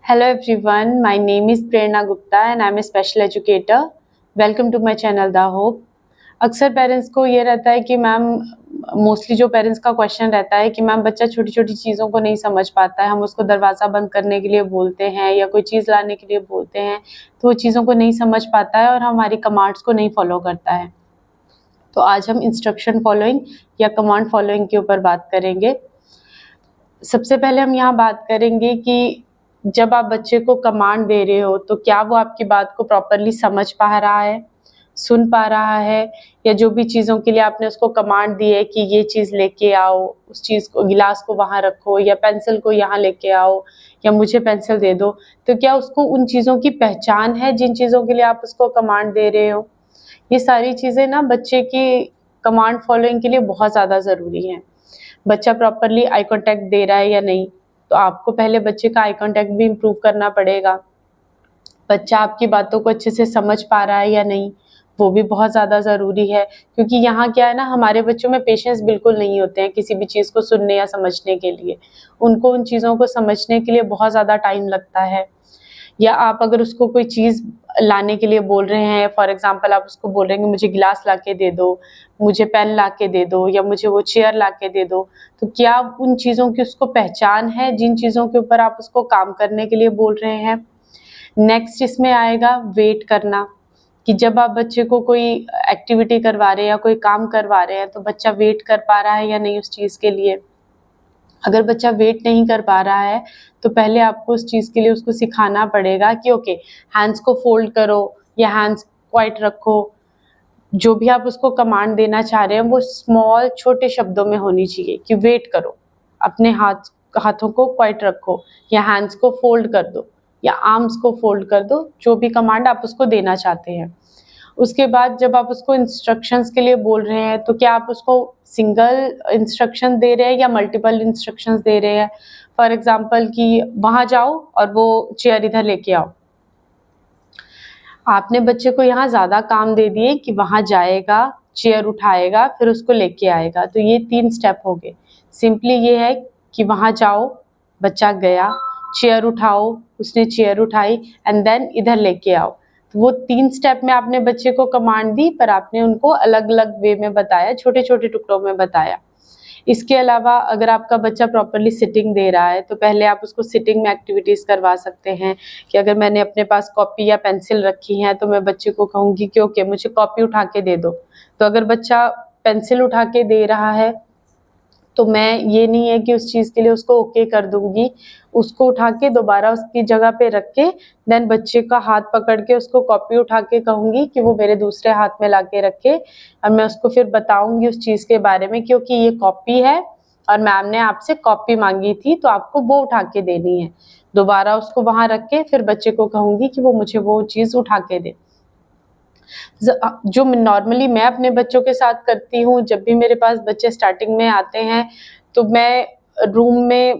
Hello everyone, my name is Prerna Gupta and I'm a special educator. Welcome to my channel The Hope. अक्सर parents को ये रहता है कि ma'am mostly जो पेरेंट्स का क्वेश्चन रहता है कि मैम बच्चा छोटी छोटी चीज़ों को नहीं समझ पाता है, हम उसको दरवाज़ा बंद करने के लिए बोलते हैं या कोई चीज़ लाने के लिए बोलते हैं तो वो चीज़ों को नहीं समझ पाता है और हमारी कमांड्स को नहीं फॉलो करता है। तो आज हम इंस्ट्रक्शन फॉलोइंग या कमांड फॉलोइंग के ऊपर बात करेंगे। सबसे पहले हम यहाँ बात करेंगे कि जब आप बच्चे को कमांड दे रहे हो तो क्या वो आपकी बात को प्रॉपरली समझ पा रहा है, सुन पा रहा है, या जो भी चीज़ों के लिए आपने उसको कमांड दी है कि ये चीज़ लेके आओ, उस चीज़ को, गिलास को वहाँ रखो या पेंसिल को यहाँ लेके आओ या मुझे पेंसिल दे दो, तो क्या उसको उन चीज़ों की पहचान है जिन चीज़ों के लिए आप उसको कमांड दे रहे हो। ये सारी चीज़ें ना बच्चे की कमांड फॉलोइंग के लिए बहुत ज़्यादा ज़रूरी हैं। बच्चा प्रॉपरली आई कांटेक्ट दे रहा है या नहीं, तो आपको पहले बच्चे का आई कांटेक्ट भी इम्प्रूव करना पड़ेगा। बच्चा आपकी बातों को अच्छे से समझ पा रहा है या नहीं, वो भी बहुत ज़्यादा ज़रूरी है, क्योंकि यहाँ क्या है ना, हमारे बच्चों में पेशेंस बिल्कुल नहीं होते हैं किसी भी चीज़ को सुनने या समझने के लिए। उनको उन चीज़ों को समझने के लिए बहुत ज़्यादा टाइम लगता है। या आप अगर उसको कोई चीज़ लाने के लिए बोल रहे हैं, फॉर एग्जांपल आप उसको बोल रहे हैं कि मुझे गिलास ला के दे दो, मुझे पेन ला के दे दो या मुझे वो चेयर ला के दे दो, तो क्या उन चीज़ों की उसको पहचान है जिन चीज़ों के ऊपर आप उसको काम करने के लिए बोल रहे हैं। नेक्स्ट इसमें आएगा वेट करना, कि जब आप बच्चे को कोई एक्टिविटी करवा रहे हैं या कोई काम करवा रहे हैं तो बच्चा वेट कर पा रहा है या नहीं उस चीज़ के लिए। अगर बच्चा वेट नहीं कर पा रहा है तो पहले आपको उस चीज़ के लिए उसको सिखाना पड़ेगा कि ओके, हैंड्स को फोल्ड करो या हैंड्स क्वाइट रखो। जो भी आप उसको कमांड देना चाह रहे हैं वो स्मॉल छोटे शब्दों में होनी चाहिए कि वेट करो, अपने हाथों को क्वाइट रखो या हैंड्स को फोल्ड कर दो या आर्म्स को फोल्ड कर दो, जो भी कमांड आप उसको देना चाहते हैं। उसके बाद जब आप उसको इंस्ट्रक्शंस के लिए बोल रहे हैं तो क्या आप उसको सिंगल इंस्ट्रक्शन दे रहे हैं या मल्टीपल इंस्ट्रक्शंस दे रहे हैं। फॉर एग्जांपल कि वहाँ जाओ और वो चेयर इधर लेके आओ। आपने बच्चे को यहाँ ज़्यादा काम दे दिए कि वहाँ जाएगा, चेयर उठाएगा, फिर उसको लेके आएगा, तो ये 3 स्टेप हो गए। सिंपली ये है कि वहाँ जाओ, बच्चा गया, चेयर उठाओ, उसने चेयर उठाई, एंड देन इधर लेके आओ। तो वो 3 स्टेप में आपने बच्चे को कमांड दी, पर आपने उनको अलग-अलग वे में बताया, छोटे-छोटे टुकड़ों में बताया। इसके अलावा अगर आपका बच्चा प्रॉपरली सिटिंग दे रहा है तो पहले आप उसको सिटिंग में एक्टिविटीज़ करवा सकते हैं, कि अगर मैंने अपने पास कॉपी या पेंसिल रखी है तो मैं बच्चे को कहूँगी कि ओके, मुझे कॉपी उठा के दे दो। तो अगर बच्चा पेंसिल उठा के दे रहा है तो मैं ये नहीं है कि उस चीज़ के लिए उसको ओके कर दूँगी, उसको उठा के दोबारा उसकी जगह पे रख के देन बच्चे का हाथ पकड़ के उसको कॉपी उठा के कहूँगी कि वो मेरे दूसरे हाथ में ला के रखे, और मैं उसको फिर बताऊँगी उस चीज़ के बारे में, क्योंकि ये कॉपी है और मैम ने आपसे कॉपी मांगी थी तो आपको वो उठा के देनी है। दोबारा उसको वहाँ रख के फिर बच्चे को कहूँगी कि वो मुझे वो चीज़ उठा के दे। जो नॉर्मली मैं अपने बच्चों के साथ करती हूँ, जब भी मेरे पास बच्चे स्टार्टिंग में आते हैं तो मैं रूम में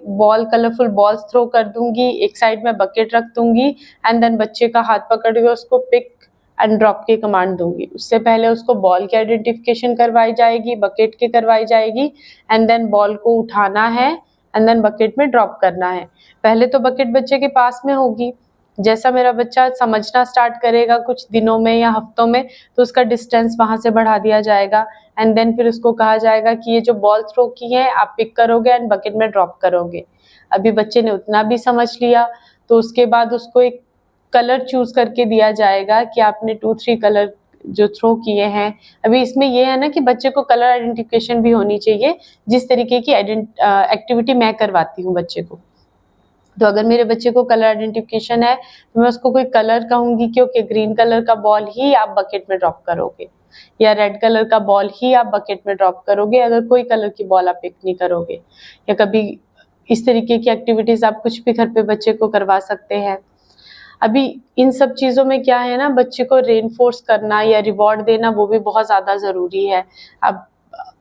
कलरफुल बॉल्स थ्रो कर दूंगी, एक साइड में बकेट रख दूंगी एंड देन बच्चे का हाथ पकड़ के उसको पिक एंड ड्रॉप की कमांड दूंगी। उससे पहले उसको बॉल की आइडेंटिफिकेशन करवाई जाएगी, बकेट की करवाई जाएगी, एंड देन बॉल को उठाना है एंड देन बकेट में ड्रॉप करना है। पहले तो बकेट बच्चे के पास में होगी, जैसा मेरा बच्चा समझना स्टार्ट करेगा कुछ दिनों में या हफ्तों में तो उसका डिस्टेंस वहाँ से बढ़ा दिया जाएगा, एंड देन फिर उसको कहा जाएगा कि ये जो बॉल थ्रो की है आप पिक करोगे एंड बकेट में ड्रॉप करोगे। अभी बच्चे ने उतना भी समझ लिया तो उसके बाद उसको एक कलर चूज करके दिया जाएगा कि आपने 2-3 कलर जो थ्रो किए हैं। अभी इसमें ये है ना कि बच्चे को कलर आइडेंटिफिकेशन भी होनी चाहिए, जिस तरीके की एक्टिविटी मैं करवाती हूँ बच्चे को। तो अगर मेरे बच्चे को कलर आइडेंटिफिकेशन है तो मैं उसको कोई कलर कहूँगी कि ओके, ग्रीन कलर का बॉल ही आप बकेट में ड्रॉप करोगे या रेड कलर का बॉल ही आप बकेट में ड्रॉप करोगे, अगर कोई कलर की बॉल आप पिक नहीं करोगे। या कभी इस तरीके की एक्टिविटीज़ आप कुछ भी घर पे बच्चे को करवा सकते हैं। अभी इन सब चीज़ों में क्या है ना, बच्चे को रेनफोर्स करना या रिवॉर्ड देना वो भी बहुत ज़्यादा ज़रूरी है। अब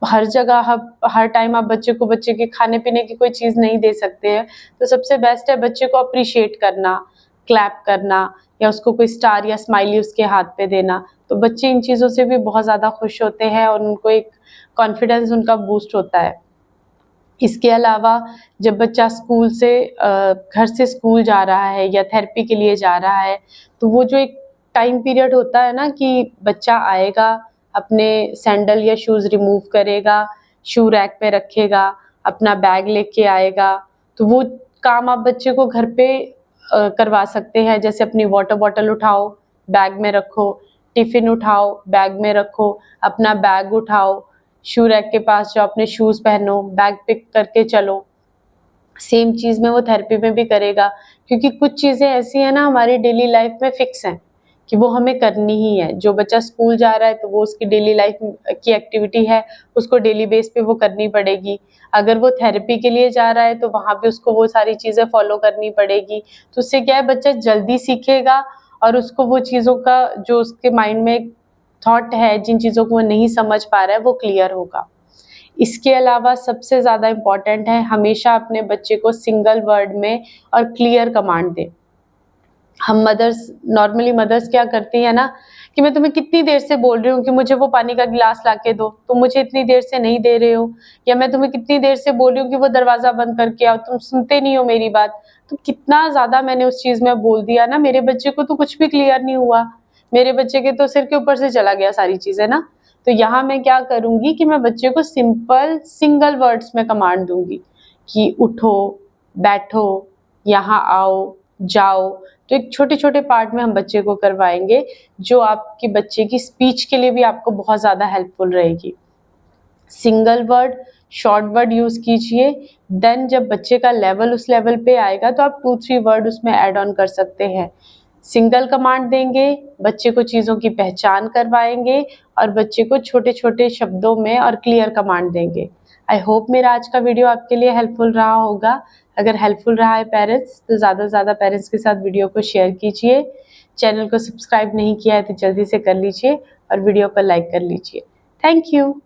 हर जगह हर टाइम आप बच्चे को बच्चे के खाने पीने की कोई चीज़ नहीं दे सकते हैं, तो सबसे बेस्ट है बच्चे को अप्रिशिएट करना, क्लैप करना या उसको कोई स्टार या स्माइली उसके हाथ पे देना। तो बच्चे इन चीज़ों से भी बहुत ज़्यादा खुश होते हैं और उनको एक कॉन्फिडेंस उनका बूस्ट होता है। इसके अलावा जब बच्चा स्कूल से घर से स्कूल जा रहा है या थेरेपी के लिए जा रहा है, तो वो जो एक टाइम पीरियड होता है ना कि बच्चा आएगा, अपने सैंडल या शूज़ रिमूव करेगा, शू रैक पे रखेगा, अपना बैग लेके आएगा, तो वो काम आप बच्चे को घर पे करवा सकते हैं। जैसे अपनी वाटर बॉटल उठाओ, बैग में रखो, टिफ़िन उठाओ, बैग में रखो, अपना बैग उठाओ, शू रैक के पास जाओ, अपने शूज़ पहनो, बैग पिक करके चलो। सेम चीज़ में वो थेरेपी में भी करेगा, क्योंकि कुछ चीज़ें ऐसी हैं ना हमारी डेली लाइफ में फिक्स हैं कि वो हमें करनी ही है। जो बच्चा स्कूल जा रहा है तो वो उसकी डेली लाइफ की एक्टिविटी है, उसको डेली बेस पे वो करनी पड़ेगी। अगर वो थेरेपी के लिए जा रहा है तो वहाँ पे उसको वो सारी चीज़ें फॉलो करनी पड़ेगी। तो उससे क्या है, बच्चा जल्दी सीखेगा और उसको वो चीज़ों का जो उसके माइंड में थॉट है, जिन चीज़ों को वो नहीं समझ पा रहा है, वो क्लियर होगा। इसके अलावा सबसे ज़्यादा इम्पॉर्टेंट है, हमेशा अपने बच्चे को सिंगल वर्ड में और क्लियर कमांड दें। हम नॉर्मली मदर्स क्या करती हैं ना कि मैं तुम्हें कितनी देर से बोल रही हूँ कि मुझे वो पानी का गिलास ला के दो, तुम मुझे इतनी देर से नहीं दे रहे हो, या मैं तुम्हें कितनी देर से बोल रही हूँ कि वो दरवाज़ा बंद करके आओ, तुम सुनते नहीं हो मेरी बात। तो कितना ज़्यादा मैंने उस चीज़ में बोल दिया ना, मेरे बच्चे को तो कुछ भी क्लियर नहीं हुआ, मेरे बच्चे के तो सिर के ऊपर से चला गया सारी चीज़ें ना। तो यहाँ मैं क्या करूँगी कि मैं बच्चे को सिंपल सिंगल वर्ड्स में कमांड दूँगी कि उठो, बैठो, यहाँ आओ, जाओ। तो एक छोटे-छोटे पार्ट में हम बच्चे को करवाएँगे, जो आपके बच्चे की स्पीच के लिए भी आपको बहुत ज़्यादा हेल्पफुल रहेगी। Single word, short word use कीजिए, देन जब बच्चे का लेवल उस लेवल पे आएगा तो आप 2-3 वर्ड उसमें ऐड ऑन कर सकते हैं। सिंगल कमांड देंगे, बच्चे को चीज़ों की पहचान करवाएँगे और बच्चे को छोटे-छोटे शब्दों में और क्लियर कमांड देंगे। आई होप मेरा आज का वीडियो आपके लिए हेल्पफुल रहा होगा। अगर हेल्पफुल रहा है पेरेंट्स, तो ज़्यादा से ज़्यादा पेरेंट्स के साथ वीडियो को शेयर कीजिए। चैनल को सब्सक्राइब नहीं किया है तो जल्दी से कर लीजिए और वीडियो को लाइक कर लीजिए। Thank you.